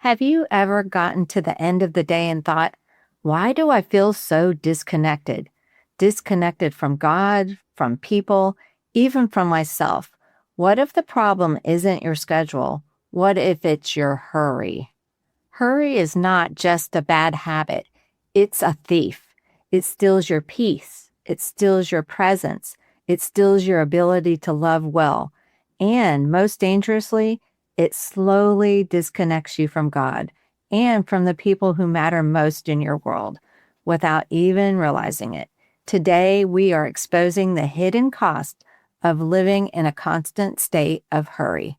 Have you ever gotten to the end of the day and thought, why do I feel so disconnected? Disconnected from God, from people, even from myself. What if the problem isn't your schedule? What if it's your hurry? Hurry is not just a bad habit. It's a thief. It steals your peace. It steals your presence. It steals your ability to love well. And most dangerously, it slowly disconnects you from God and from the people who matter most in your world without even realizing it. Today, we are exposing the hidden cost of living in a constant state of hurry.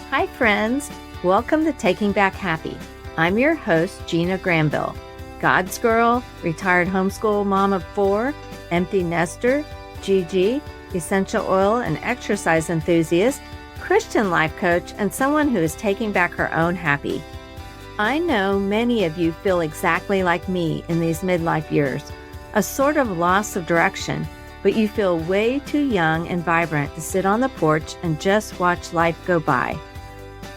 Hi, friends. Welcome to Taking Back Happy. I'm your host, Gina Granville, God's girl, retired homeschool mom of 4, empty nester, GG, essential oil and exercise enthusiast, Christian life coach, and someone who is taking back her own happy. I know many of you feel exactly like me in these midlife years, a sort of loss of direction, but you feel way too young and vibrant to sit on the porch and just watch life go by.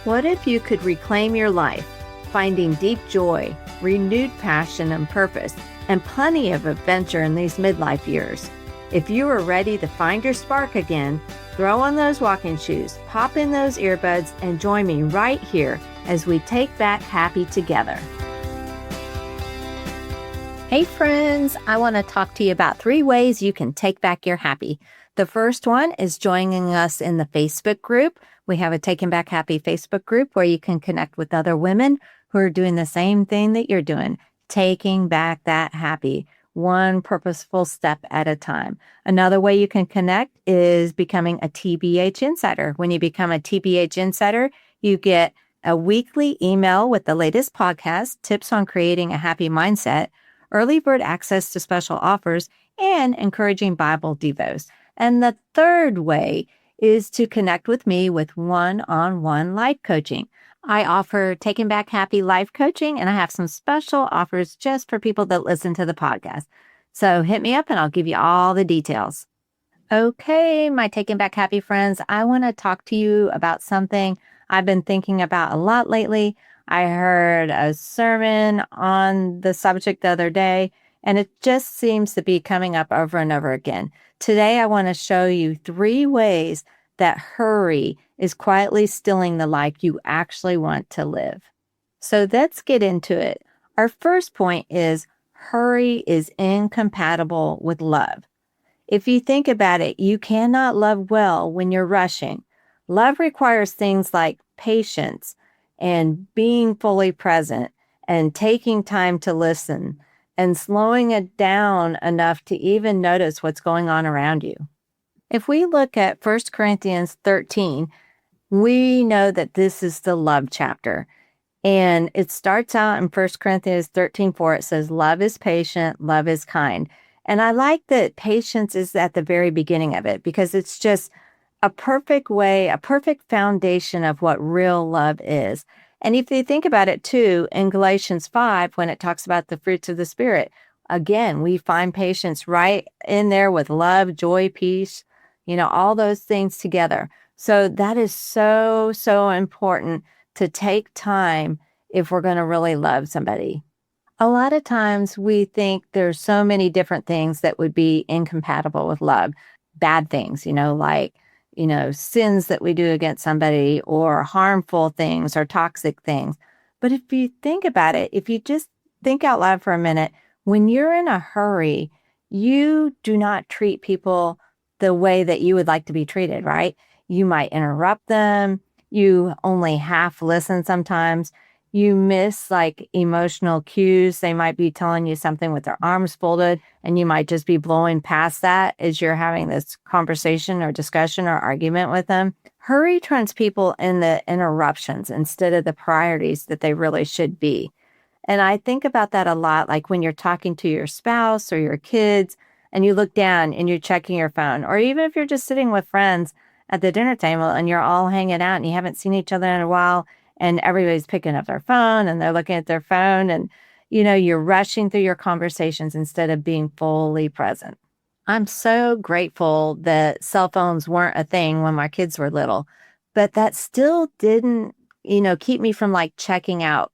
What if you could reclaim your life, finding deep joy, renewed passion and purpose, and plenty of adventure in these midlife years? If you are ready to find your spark again, throw on those walking shoes, pop in those earbuds, and join me right here as we take back happy together. Hey friends, I want to talk to you about 3 ways you can take back your happy. The first one is joining us in the Facebook group. We have a Taking Back Happy Facebook group where you can connect with other women who are doing the same thing that you're doing, taking back that happy, one purposeful step at a time. Another way you can connect is becoming a TBH Insider. When you become a TBH Insider, you get a weekly email with the latest podcast, tips on creating a happy mindset, early bird access to special offers, and encouraging Bible devos. And the third way is to connect with me with one-on-one life coaching. I offer Taking Back Happy life coaching, and I have some special offers just for people that listen to the podcast. So hit me up and I'll give you all the details. Okay, my Taking Back Happy friends, I want to talk to you about something I've been thinking about a lot lately. I heard a sermon on the subject the other day, and it just seems to be coming up over and over again. Today, I want to show you 3 ways that hurry is quietly stealing the life you actually want to live. So let's get into it. Our first point is hurry is incompatible with love. If you think about it, you cannot love well when you're rushing. Love requires things like patience and being fully present and taking time to listen and slowing it down enough to even notice what's going on around you. If we look at 1 Corinthians 13, we know that this is the love chapter. And it starts out in 1 Corinthians 13:4. It says, love is patient, love is kind. And I like that patience is at the very beginning of it because it's just a perfect way, a perfect foundation of what real love is. And if you think about it too, in Galatians 5, when it talks about the fruits of the Spirit, again, we find patience right in there with love, joy, peace, all those things together. So that is so, so important to take time if we're going to really love somebody. A lot of times we think there's so many different things that would be incompatible with love. Bad things, like sins that we do against somebody or harmful things or toxic things. But if you think about it, if you just think out loud for a minute, when you're in a hurry, you do not treat people the way that you would like to be treated, right? You might interrupt them. You only half listen sometimes. You miss emotional cues. They might be telling you something with their arms folded, and you might just be blowing past that as you're having this conversation or discussion or argument with them. Hurry turns people in the interruptions instead of the priorities that they really should be. And I think about that a lot, like when you're talking to your spouse or your kids, and you look down and you're checking your phone, or even if you're just sitting with friends at the dinner table and you're all hanging out and you haven't seen each other in a while, and everybody's picking up their phone and they're looking at their phone and, you're rushing through your conversations instead of being fully present. I'm so grateful that cell phones weren't a thing when my kids were little, but that still didn't, keep me from like checking out.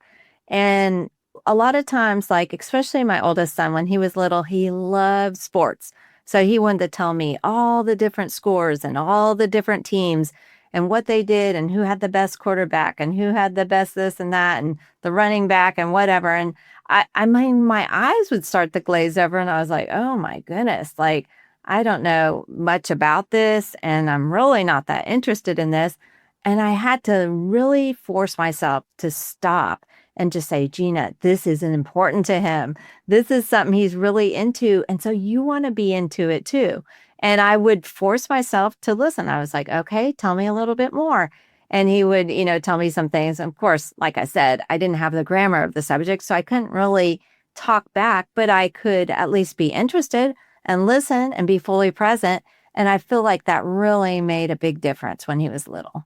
And a lot of times, like, especially my oldest son, when he was little, he loved sports. So he wanted to tell me all the different scores and all the different teams and what they did and who had the best quarterback and who had the best this and that and the running back and whatever. And I mean, my eyes would start to glaze over and I was like, oh my goodness, like, I don't know much about this and I'm really not that interested in this. And I had to really force myself to stop and just say, Gina, this isn't important to him. This is something he's really into. And so you want to be into it too. And I would force myself to listen. I was like, okay, tell me a little bit more. And he would, tell me some things. Of course, like I said, I didn't have the grammar of the subject, so I couldn't really talk back, but I could at least be interested and listen and be fully present. And I feel like that really made a big difference when he was little.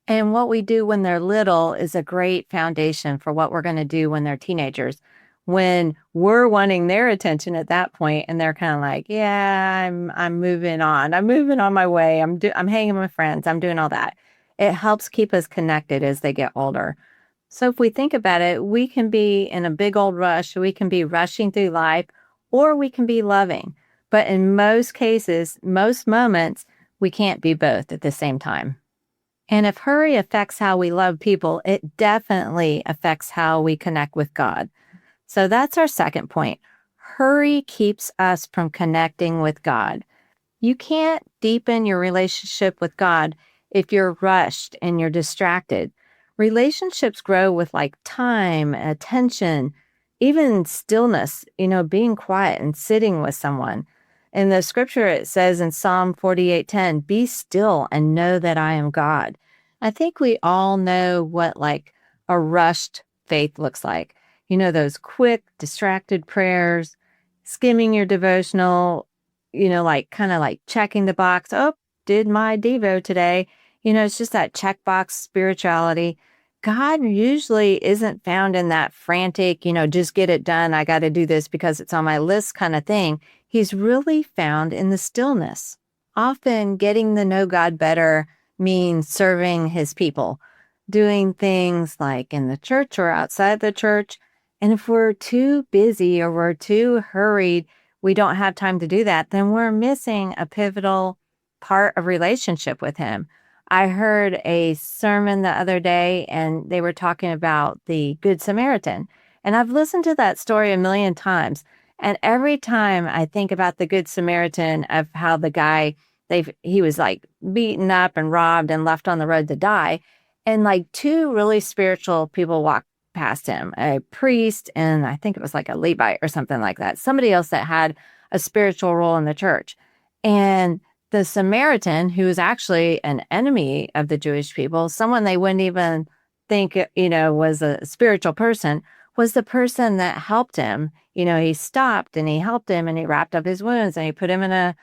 And what we do when they're little is a great foundation for what we're going to do when they're teenagers. When we're wanting their attention at that point and they're kind of like, yeah, I'm moving on. I'm moving on my way. I'm hanging with friends. I'm doing all that. It helps keep us connected as they get older. So if we think about it, we can be in a big old rush. We can be rushing through life or we can be loving. But in most cases, most moments, we can't be both at the same time. And if hurry affects how we love people, it definitely affects how we connect with God. So that's our second point. Hurry keeps us from connecting with God. You can't deepen your relationship with God if you're rushed and you're distracted. Relationships grow with like time, attention, even stillness, being quiet and sitting with someone. In the scripture, it says in Psalm 48:10, be still and know that I am God. I think we all know what like a rushed faith looks like. Those quick, distracted prayers, skimming your devotional, like kind of like checking the box. Oh, did my Devo today. It's just that checkbox spirituality. God usually isn't found in that frantic, just get it done. I got to do this because it's on my list kind of thing. He's really found in the stillness. Often getting to know God better means serving his people, doing things like in the church or outside the church. And if we're too busy or we're too hurried, we don't have time to do that, then we're missing a pivotal part of relationship with him. I heard a sermon the other day and they were talking about the Good Samaritan. And I've listened to that story a million times. And every time I think about the Good Samaritan of how the guy, he was like beaten up and robbed and left on the road to die. And like two really spiritual people walked past him, a priest and I think it was like a Levite or something like that. Somebody else that had a spiritual role in the church. And the Samaritan, who is actually an enemy of the Jewish people, someone they wouldn't even think, was a spiritual person, was the person that helped him. He stopped and he helped him and he wrapped up his wounds and he put him in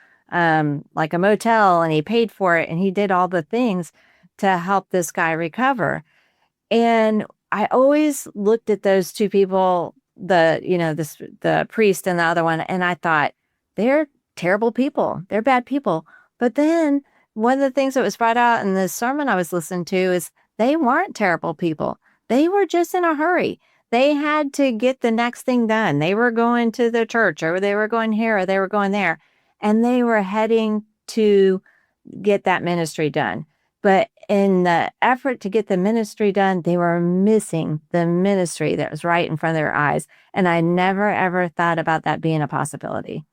like a motel and he paid for it and he did all the things to help this guy recover. And I always looked at those two people, the priest and the other one, and I thought, they're terrible people. They're bad people. But then one of the things that was brought out in the sermon I was listening to is they weren't terrible people. They were just in a hurry. They had to get the next thing done. They were going to the church or they were going here or they were going there. And they were heading to get that ministry done. But in the effort to get the ministry done, they were missing the ministry that was right in front of their eyes. And I never, ever thought about that being a possibility.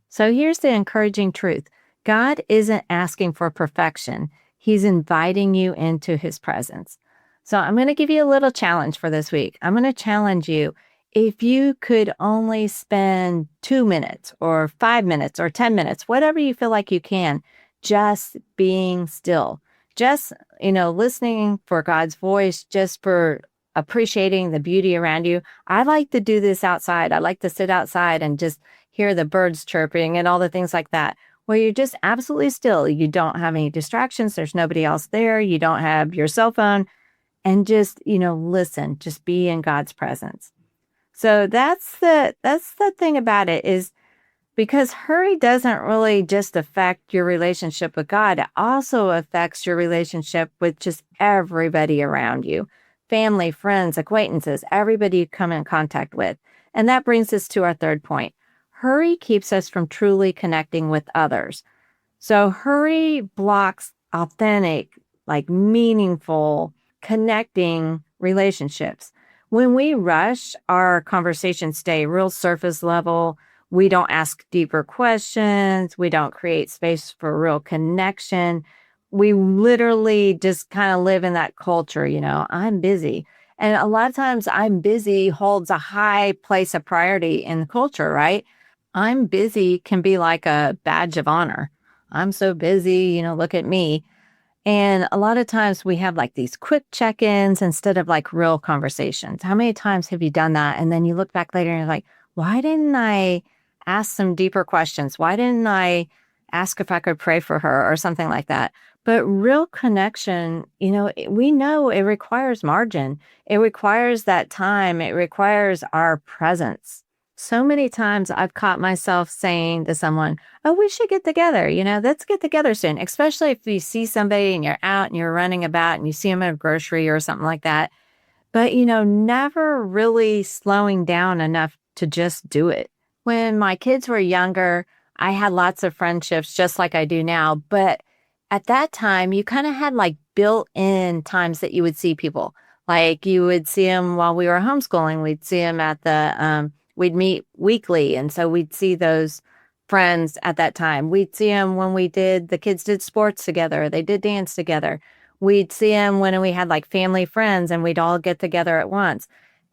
So here's the encouraging truth. God isn't asking for perfection. He's inviting you into his presence. So I'm going to give you a little challenge for this week. I'm going to challenge you. If you could only spend 2 minutes or 5 minutes or 10 minutes, whatever you feel like you can, just being still, just, listening for God's voice, just for appreciating the beauty around you. I like to do this outside. I like to sit outside and just hear the birds chirping and all the things like that, where you're just absolutely still. You don't have any distractions. There's nobody else there. You don't have your cell phone and just, listen, just be in God's presence. So that's the thing about it is Because hurry doesn't really just affect your relationship with God, it also affects your relationship with just everybody around you, family, friends, acquaintances, everybody you come in contact with. And that brings us to our third point. Hurry keeps us from truly connecting with others. So hurry blocks authentic, like meaningful, connecting relationships. When we rush, our conversations stay real surface level. We don't ask deeper questions. We don't create space for real connection. We literally just kind of live in that culture, I'm busy. And a lot of times I'm busy holds a high place of priority in the culture, right? I'm busy can be like a badge of honor. I'm so busy, look at me. And a lot of times we have like these quick check ins instead of like real conversations. How many times have you done that? And then you look back later and you're like, why didn't I ask some deeper questions? Why didn't I ask if I could pray for her or something like that? But real connection, we know it requires margin. It requires that time. It requires our presence. So many times I've caught myself saying to someone, oh, we should get together. Let's get together soon, especially if you see somebody and you're out and you're running about and you see them at a grocery or something like that. But, never really slowing down enough to just do it. When my kids were younger, I had lots of friendships just like I do now. But at that time, you kind of had like built in times that you would see people. Like you would see them while we were homeschooling. We'd see them we'd meet weekly. And so we'd see those friends at that time. We'd see them when the kids did sports together. They did dance together. We'd see them when we had like family friends and we'd all get together at once.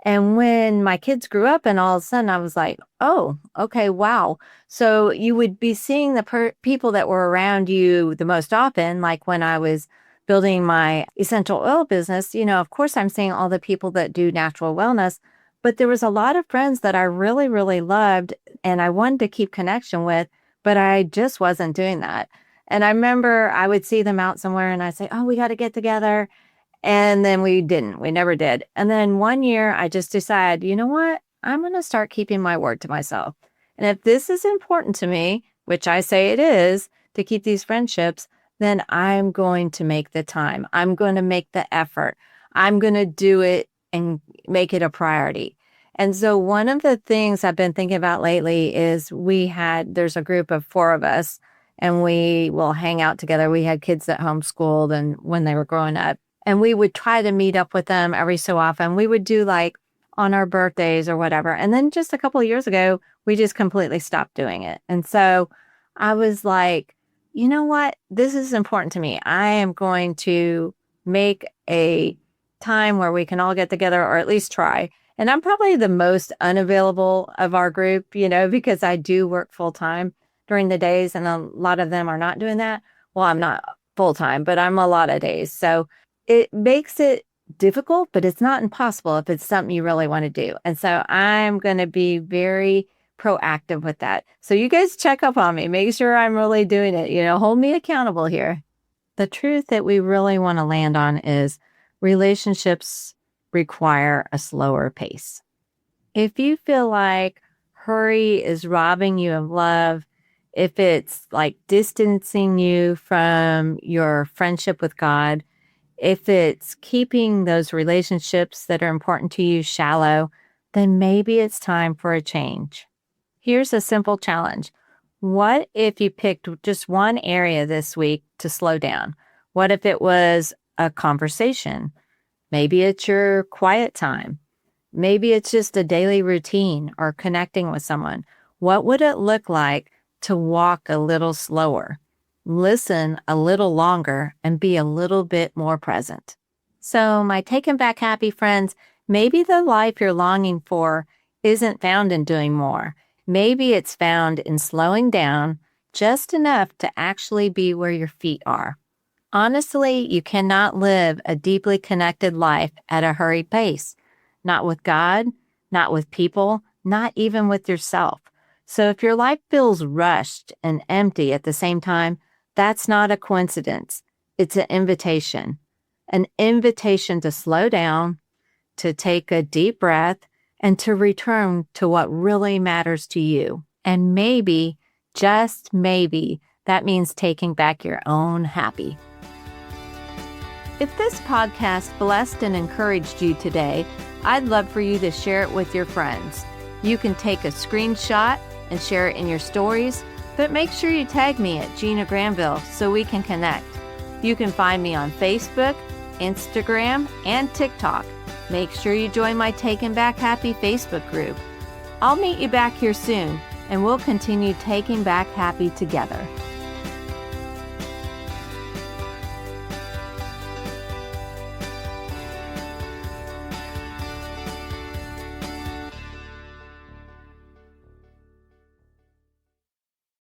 And when my kids grew up and all of a sudden I was like, oh, okay, wow. So you would be seeing the people that were around you the most often, like when I was building my essential oil business, of course I'm seeing all the people that do natural wellness, but there was a lot of friends that I really, really loved and I wanted to keep connection with, but I just wasn't doing that. And I remember I would see them out somewhere and I'd say, oh, we got to get together. And then we didn't. We never did. And then one year I just decided, you know what? I'm going to start keeping my word to myself. And if this is important to me, which I say it is, to keep these friendships, then I'm going to make the time. I'm going to make the effort. I'm going to do it and make it a priority. And so one of the things I've been thinking about lately is there's a group of 4 of us and we will hang out together. We had kids that homeschooled and when they were growing up. And we would try to meet up with them every so often. We would do like on our birthdays or whatever. And then just a couple of years ago, we just completely stopped doing it. And so I was like, you know what? This is important to me. I am going to make a time where we can all get together or at least try. And I'm probably the most unavailable of our group, because I do work full time during the days and a lot of them are not doing that. Well, I'm not full time, but I'm a lot of days. So it makes it difficult, but it's not impossible if it's something you really want to do. And so I'm going to be very proactive with that. So you guys check up on me, make sure I'm really doing it, hold me accountable here. The truth that we really want to land on is relationships require a slower pace. If you feel like hurry is robbing you of love, if it's like distancing you from your friendship with God, if it's keeping those relationships that are important to you shallow, then maybe it's time for a change. Here's a simple challenge. What if you picked just one area this week to slow down? What if it was a conversation? Maybe it's your quiet time. Maybe it's just a daily routine or connecting with someone. What would it look like to walk a little slower? Listen a little longer and be a little bit more present. So my Taken Back Happy friends, maybe the life you're longing for isn't found in doing more. Maybe it's found in slowing down just enough to actually be where your feet are. Honestly, you cannot live a deeply connected life at a hurried pace. Not with God, not with people, not even with yourself. So if your life feels rushed and empty at the same time, that's not a coincidence. It's an invitation to slow down, to take a deep breath, and to return to what really matters to you. And maybe, just maybe, that means taking back your own happy. If this podcast blessed and encouraged you today, I'd love for you to share it with your friends. You can take a screenshot and share it in your stories, but make sure you tag me at Gina Granville so we can connect. You can find me on Facebook, Instagram, and TikTok. Make sure you join my Taking Back Happy Facebook group. I'll meet you back here soon, and we'll continue taking back happy together.